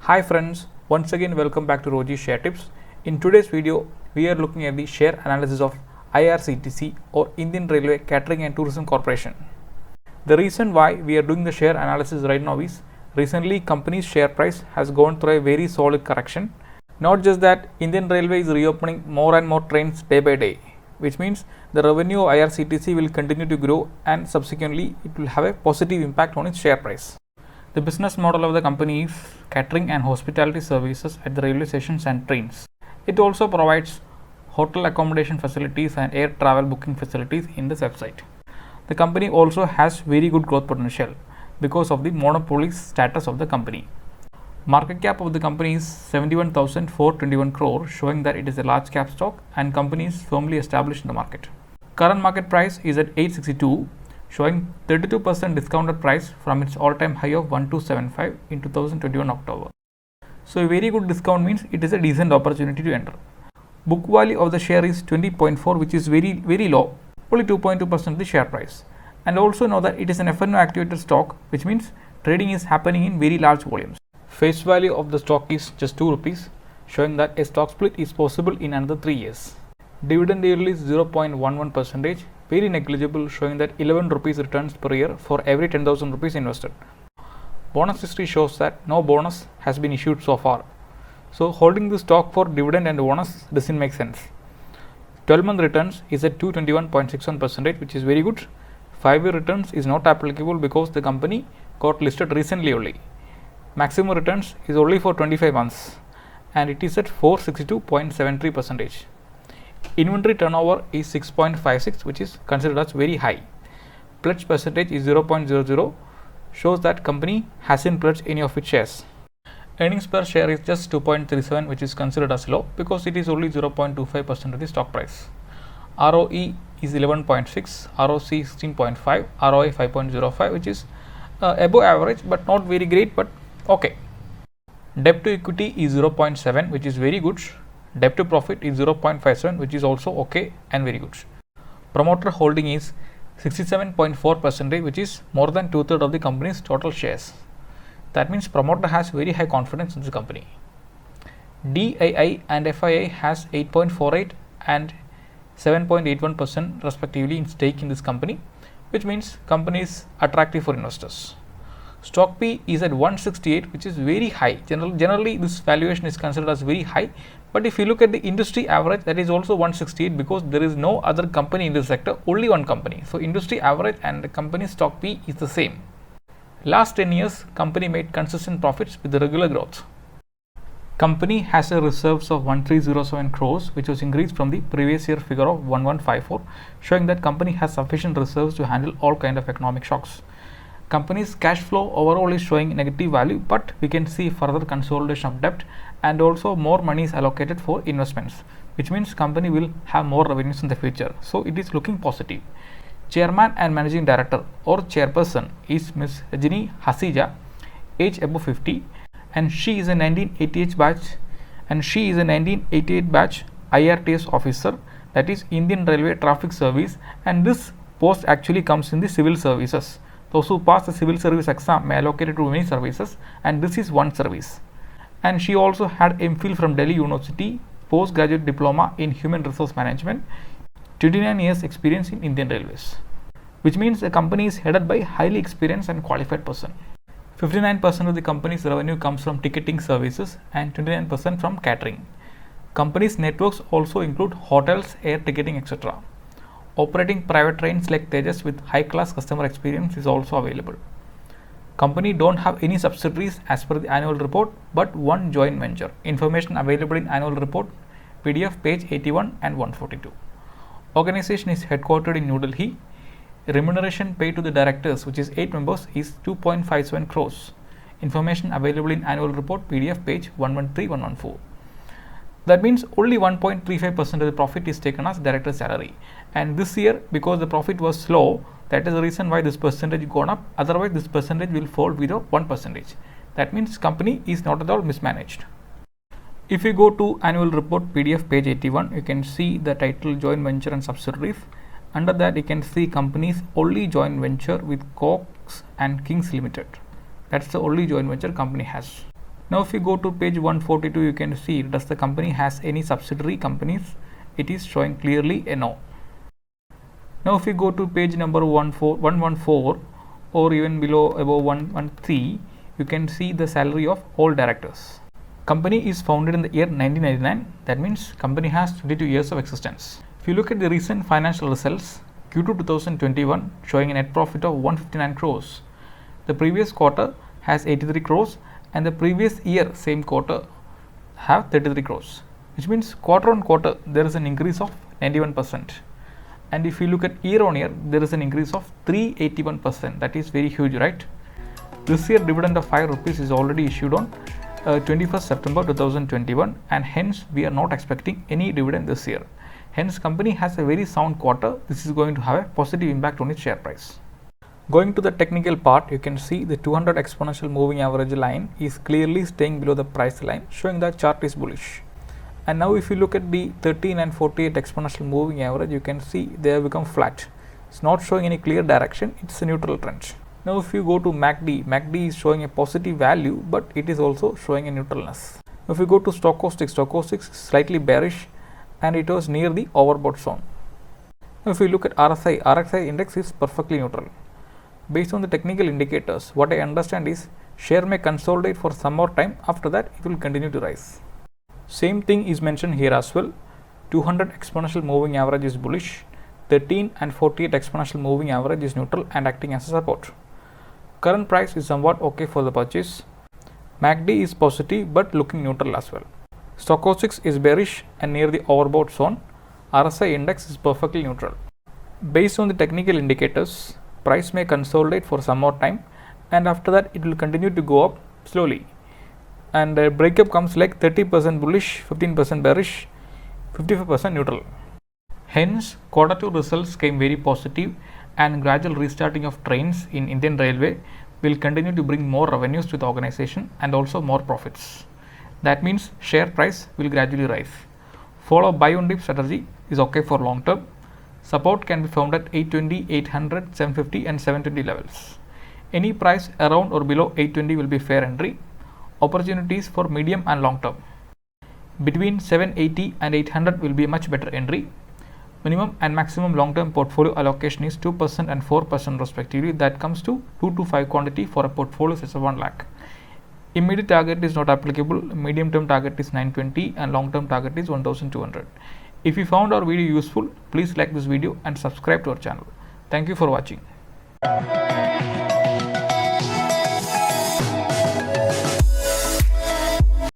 Hi friends, once again welcome back to Roji Share Tips. In today's video, we are looking at the share analysis of IRCTC or Indian Railway Catering and Tourism Corporation. The reason why we are doing the share analysis right now is recently company's share price has gone through a very solid correction. Not just that, Indian Railway is reopening more and more trains day by day, which means the revenue of IRCTC will continue to grow and subsequently it will have a positive impact on its share price. The business model of the company is catering and hospitality services at the railway stations and trains. It also provides hotel accommodation facilities and air travel booking facilities in the website. The company also has very good growth potential because of the monopoly status of the company. Market cap of the company is 71,421 crore, showing that it is a large cap stock and company is firmly established in the market. Current market price is at 862, showing 32% discounted price from its all-time high of 1275 in 2021 October. So a very good discount means it is a decent opportunity to enter. Book value of the share is 20.4, which is very low, only 2.2% of the share price. And also know that it is an FNO activated stock, which means trading is happening in very large volumes. Face value of the stock is just 2 rupees, showing that a stock split is possible in another 3 years. Dividend yield is 0.11%, very negligible, showing that 11 rupees returns per year for every 10,000 rupees invested. Bonus history shows that no bonus has been issued so far. So holding the stock for dividend and bonus doesn't make sense. 12-month returns is at 221.61%, which is very good. 5-year returns is not applicable because the company got listed recently only. Maximum returns is only for 25 months and it is at 462.73%. Inventory turnover is 6.56, which is considered as very high. Pledge percentage is 0.00, shows that company hasn't pledged any of its shares. Earnings per share is just 2.37, which is considered as low because it is only 0.25% of the stock price. ROE is 11.6, ROC 16.5, ROI 5.05, which is above average but not very great, but okay. Debt to equity is 0.7, which is very good. Debt to profit is 0.57, which is also okay and very good. Promoter holding is 67.4%, which is more than 2/3 of the company's total shares. That means promoter has very high confidence in the company. DII and FII has 8.48 and 7.81% respectively in stake in this company, which means company is attractive for investors. Stock P is at 168, which is very high. Generally, this valuation is considered as very high. But if you look at the industry average, that is also 168 because there is no other company in this sector, only one company. So industry average and the company stock P is the same. Last 10 years, company made consistent profits with the regular growth. Company has a reserves of 1307 crores, which was increased from the previous year figure of 1154, showing that company has sufficient reserves to handle all kind of economic shocks. Company's cash flow overall is showing negative value, but we can see further consolidation of debt and also more money is allocated for investments, which means company will have more revenues in the future. So it is looking positive. Chairman and Managing Director or Chairperson is Ms. Rajini Hasija, age above 50, and she is a 1988 batch IRTS officer, that is Indian Railway Traffic Service, and this post actually comes in the civil services. Those who pass the civil service exam may allocate it to many services, and this is one service. And she also had MPhil from Delhi University, postgraduate diploma in human resource management, 29 years experience in Indian Railways, which means the company is headed by highly experienced and qualified person. 59% of the company's revenue comes from ticketing services and 29% from catering. Company's networks also include hotels, air ticketing, etc. Operating private trains like Tejas with high-class customer experience is also available. Company don't have any subsidiaries as per the annual report, but one joint venture. Information available in annual report, PDF page 81 and 142. Organization is headquartered in New Delhi. Remuneration paid to the directors, which is 8 members, is 2.57 crores. Information available in annual report, PDF page 113-114. That means only 1.35% of the profit is taken as director salary, and this year because the profit was slow, that is the reason why this percentage gone up. Otherwise this percentage will fall below 1%. That means company is not at all mismanaged. If you go to annual report PDF page 81, you can see the title joint venture and subsidiaries. Under that you can see company's only joint venture with Cox and Kings Limited. That's the only joint venture company has. Now if you go to page 142, you can see does the company has any subsidiary companies. It is showing clearly a no. Now if you go to page number 114 or even below above 113, you can see the salary of all directors. Company is founded in the year 1999. That means company has 22 years of existence. If you look at the recent financial results, Q2 2021 showing a net profit of 159 crores. The previous quarter has 83 crores and the previous year same quarter have 33 crores, which means quarter on quarter there is an increase of 91%. And if you look at year on year, there is an increase of 381%. That is very huge, right? This year dividend of 5 rupees is already issued on 21st September 2021, and hence we are not expecting any dividend this year. Hence company has a very sound quarter. This is going to have a positive impact on its share price. Going to the technical part, you can see the 200 exponential moving average line is clearly staying below the price line, showing that chart is bullish. And now if you look at the 13 and 48 exponential moving average, you can see they have become flat. It's not showing any clear direction. It's a neutral trend. Now if you go to MACD is showing a positive value, but it is also showing a neutralness. If you go to stochastic is slightly bearish and it was near the overbought zone. Now if you look at RSI index is perfectly neutral. Based on the technical indicators, what I understand is share may consolidate for some more time. After that, it will continue to rise. Same thing is mentioned here as well. 200 exponential moving average is bullish. 13 and 48 exponential moving average is neutral and acting as a support. Current price is somewhat okay for the purchase. MACD is positive but looking neutral as well. Stochastics is bearish and near the overbought zone. RSI index is perfectly neutral. Based on the technical indicators, price may consolidate for some more time and after that it will continue to go up slowly. And the breakup comes like 30% bullish, 15% bearish, 55% neutral. Hence, Q2 results came very positive and gradual restarting of trains in Indian Railway will continue to bring more revenues to the organization and also more profits. That means share price will gradually rise. Follow buy on dip strategy is okay for long term. Support can be found at 820, 800, 750 and 720 levels. Any price around or below 820 will be fair entry. Opportunities for medium and long term. Between 780 and 800 will be a much better entry. Minimum and maximum long term portfolio allocation is 2% and 4% respectively. That comes to 2 to 5 quantity for a portfolio size of 1 lakh. Immediate target is not applicable. Medium term target is 920 and long term target is 1200. If you found our video useful, please like this video and subscribe to our channel. Thank you for watching.